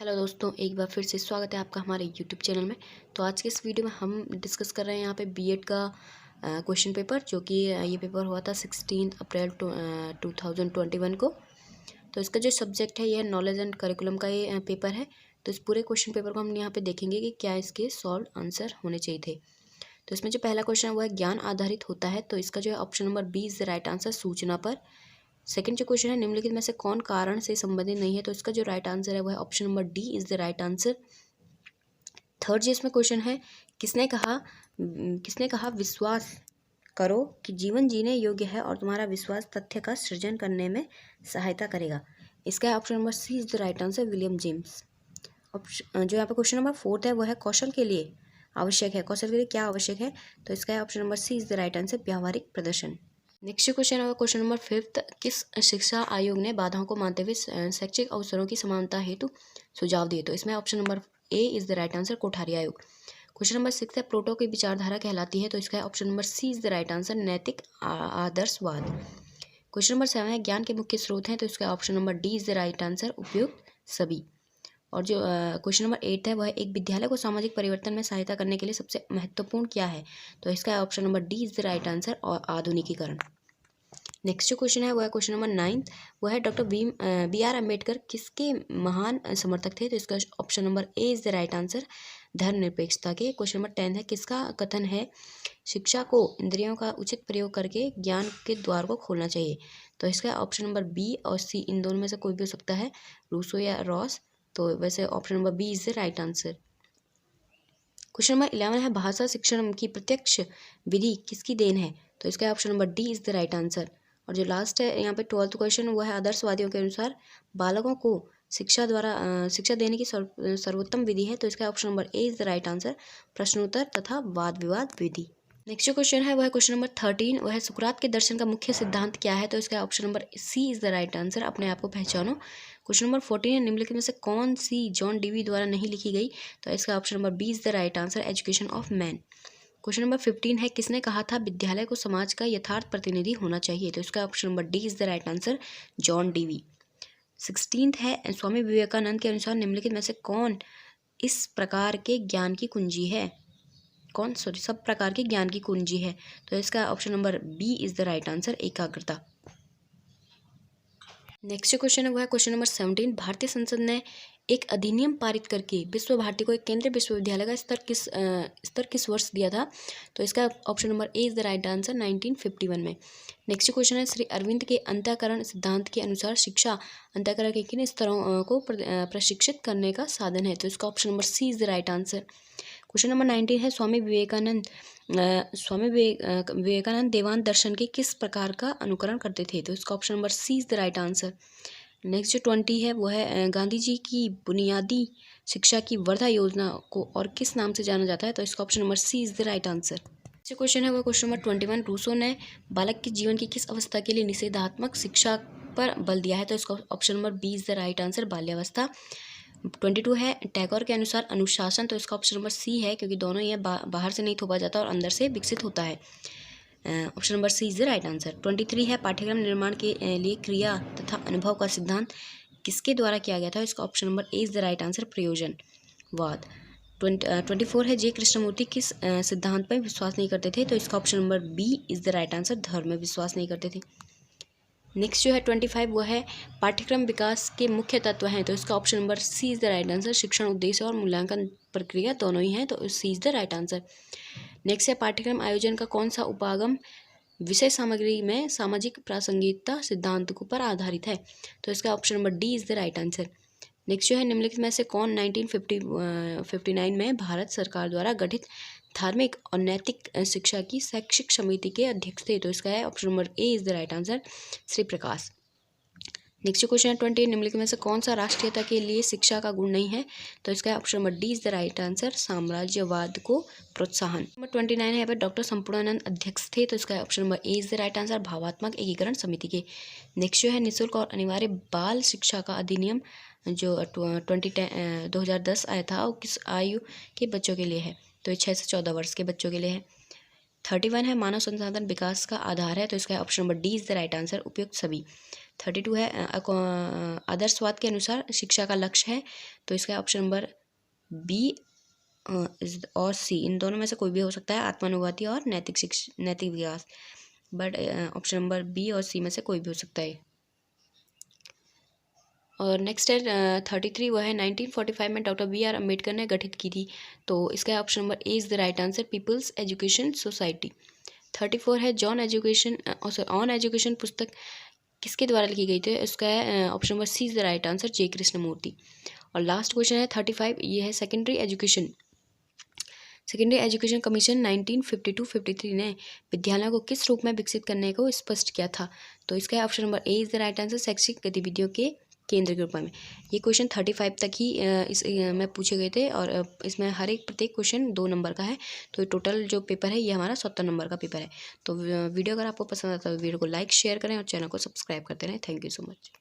Hello दोस्तों, एक बार फिर से स्वागत है आपका हमारे यूट्यूब चैनल में। तो आज के इस वीडियो में हम डिस्कस कर रहे हैं यहाँ पे बीएड का क्वेश्चन पेपर, जो कि ये पेपर हुआ था 16 अप्रैल 2021 को। तो इसका जो सब्जेक्ट है यह नॉलेज एंड करिकुलम का ये पेपर है। तो इस पूरे क्वेश्चन पेपर को हम यहाँ पे देखेंगे कि क्या इसके सॉल्व आंसर होने चाहिए थे। तो इसमें जो पहला क्वेश्चन है वो है ज्ञान आधारित होता है, तो इसका जो है option number B is the right answer, सूचना पर। सेकंड जो क्वेश्चन है निम्नलिखित में से कौन कारण से संबंधित नहीं है, तो इसका जो राइट आंसर है वो है option number D is the right answer. Third जो इसमें क्वेश्चन है किसने कहा विश्वास करो कि जीवन जीने योग्य है और तुम्हारा विश्वास तथ्य का सृजन करने में सहायता करेगा। इसका option number C is the right answer, William James. Option जो यहाँ पे क्वेश्चन नंबर फोर्थ है वो है कौशल के लिए आवश्यक है, कौशल के लिए क्या आवश्यक है, तो इसका है option number C is the right answer, व्यावहारिक प्रदर्शन। नेक्स्ट क्वेश्चन है क्वेश्चन नंबर फिफ्थ, किस शिक्षा आयोग ने बाधाओं को मानते हुए शैक्षिक अवसरों की समानता हेतु सुझाव दिए, तो इसमें option number A is the right answer, Kothari आयोग। क्वेश्चन नंबर सिक्स है प्लेटो की विचारधारा कहलाती है, तो इसका option number C is the right answer, नैतिक आदर्शवाद। क्वेश्चन नंबर सेवन है ज्ञान के मुख्य स्रोत हैं, तो इसका option number D is the right answer, उपयुक्त सभी। और जो क्वेश्चन नंबर एट है वह है एक विद्यालय को सामाजिक परिवर्तन में सहायता करने के लिए सबसे महत्वपूर्ण क्या है, तो इसका option number D is the right answer, और आधुनिकीकरण। नेक्स्ट जो क्वेश्चन है वो है क्वेश्चन नंबर नाइन्थ, वो है डॉक्टर बी आर अम्बेडकर किसके महान समर्थक थे, तो इसका option number A is the right answer, धर्मनिरपेक्षता के। क्वेश्चन नंबर 10 है किसका कथन है शिक्षा को इंद्रियों का उचित प्रयोग करके ज्ञान के द्वार को खोलना चाहिए, तो इसका ऑप्शन नंबर बी और सी, इन दोनों में से कोई भी हो सकता है, रूसो या रॉस, तो वैसे option number B is the right answer. Question number 11 है भाषा शिक्षण की प्रत्यक्ष विधि किसकी देन है, तो इसका option number D is the right answer. और जो लास्ट है यहाँ पे 12th क्वेश्चन वो है आदर्शवादियों के अनुसार बालकों को शिक्षा देने की सर्वोत्तम विधि है, तो इसका option number A is the right answer, प्रश्नोत्तर तथा वाद विवाद विधि। नेक्स्ट जो क्वेश्चन है वह है क्वेश्चन नंबर 13, वह है सुकरात के दर्शन का मुख्य सिद्धांत क्या है, तो इसका option number C is the right answer, अपने आप को पहचानो। क्वेश्चन नंबर 14 है निम्नलिखित में से कौन सी जॉन डीवी द्वारा नहीं लिखी गई, तो इसका option number B is the right answer, education of man. Question number 15 है किसने कहा था विद्यालय को समाज का यथार्थ प्रतिनिधि होना चाहिए, तो इसका option number D is the right answer, John Dewey. 16 है स्वामी विवेकानंद के अनुसार निम्नलिखित में से कौन इस प्रकार के ज्ञान की कुंजी है, सब प्रकार के ज्ञान की कुंजी है, तो इसका option number B is the right answer, एकाग्रता। नेक्स्ट क्वेश्चन है वो है क्वेश्चन नंबर 17, भारतीय संसद ने एक अधिनियम पारित करके विश्व भारती को एक केंद्रीय विश्वविद्यालय का स्तर किस वर्ष दिया था, तो इसका option number A is the right answer, 1951 में। नेक्स्ट क्वेश्चन है श्री अरविंद के अंतःकरण सिद्धांत के अनुसार शिक्षा अंतःकरण के किन स्तरों को प्रशिक्षित करने का साधन है, तो इसका option number C is the right answer. Question number 19 है स्वामी विवेकानंद देवान दर्शन के किस प्रकार का अनुकरण करते थे, तो इसका option number C is the right answer. Next जो 20 है वो है गांधी जी की बुनियादी शिक्षा की वर्धा योजना को और किस नाम से जाना जाता है, तो इसका option number C is the right answer. जो क्वेश्चन है वो क्वेश्चन नंबर 21, रूसो ने बालक के जीवन की किस अवस्था के लिए निषेधात्मक शिक्षा पर बल दिया है, तो इसका option number B is the right answer, बाल्यावस्था। 22 है टैगोर के अनुसार अनुशासन, तो इसका ऑप्शन नंबर सी है, क्योंकि दोनों ये बाहर से नहीं थोपा जाता और अंदर से विकसित होता है, option number C is the right answer. 23 है पाठ्यक्रम निर्माण के लिए क्रिया तथा अनुभव का सिद्धांत किसके द्वारा किया गया था, इसका option number A is the right answer, प्रयोजनवाद। 24 है जे कृष्णमूर्ति किस सिद्धांत पर विश्वास नहीं करते थे, तो इसका option number B is the right answer, धर्म में विश्वास नहीं करते थे। नेक्स्ट जो है 25 वो है पाठ्यक्रम विकास के मुख्य तत्व हैं, तो इसका option number C is the right answer, शिक्षण उद्देश्य और मूल्यांकन प्रक्रिया दोनों ही हैं, तो C is the right answer. Next है पाठ्यक्रम आयोजन का कौन सा उपागम विषय सामग्री में सामाजिक प्रासंगिकता सिद्धांत पर आधारित है, तो इसका option number D is the right answer. Next जो है निम्नलिखित में से कौन 1959 में भारत सरकार द्वारा गठित धार्मिक और नैतिक शिक्षा की शैक्षिक समिति के अध्यक्ष थे, तो इसका है option number A is the right answer, Shri Prakash. Next question है 20, निम्नलिखित में से कौन सा राष्ट्रीयता के लिए शिक्षा का गुण नहीं है, तो इसका option number D is the right answer, साम्राज्यवाद को प्रोत्साहन। नंबर 29 है डॉक्टर संपूर्णानंद अध्यक्ष थे, तो इसका option number A is the right answer, भावात्मक एकीकरण समिति के। नेक्स्ट जो है निःशुल्क और अनिवार्य बाल शिक्षा का अधिनियम जो 2010 आया था, वो किस आयु के बच्चों के लिए है, तो ये 6 से 14 वर्ष के बच्चों के लिए है। 31 है मानव संसाधन विकास का आधार है, तो इसका option number D is the right answer, उपयुक्त सभी। 32 है आदर्शवाद के अनुसार शिक्षा का लक्ष्य है, तो इसका ऑप्शन नंबर बी और सी, इन दोनों में से कोई भी हो सकता है, आत्मानुभूति और नैतिक विकास, बट ऑप्शन नंबर बी और सी में से कोई भी हो सकता है। और नेक्स्ट है 33, वह है 1945 में डॉक्टर बी.आर. अम्बेडकर ने गठित की थी, तो इसका option number A is the right answer, people's education society. 34 है ऑन एजुकेशन पुस्तक किसके द्वारा लिखी गई थी, इसका है option number C is the right answer, J Krishnamurti. और लास्ट क्वेश्चन है 35, ये है सेकेंडरी एजुकेशन कमीशन 1952-53 ने विद्यालयों को किस रूप में विकसित करने को स्पष्ट किया था, तो इसका option number A is the right answer, शैक्षिक गतिविधियों के केंद्र के रूप में। ये क्वेश्चन 35 तक ही इस में पूछे गए थे, और इसमें हर एक प्रत्येक क्वेश्चन 2 नंबर का है, तो टोटल जो पेपर है ये हमारा 70 नंबर का पेपर है। तो वीडियो अगर आपको पसंद आता है तो वीडियो को लाइक शेयर करें और चैनल को सब्सक्राइब करते रहें। Thank you so much.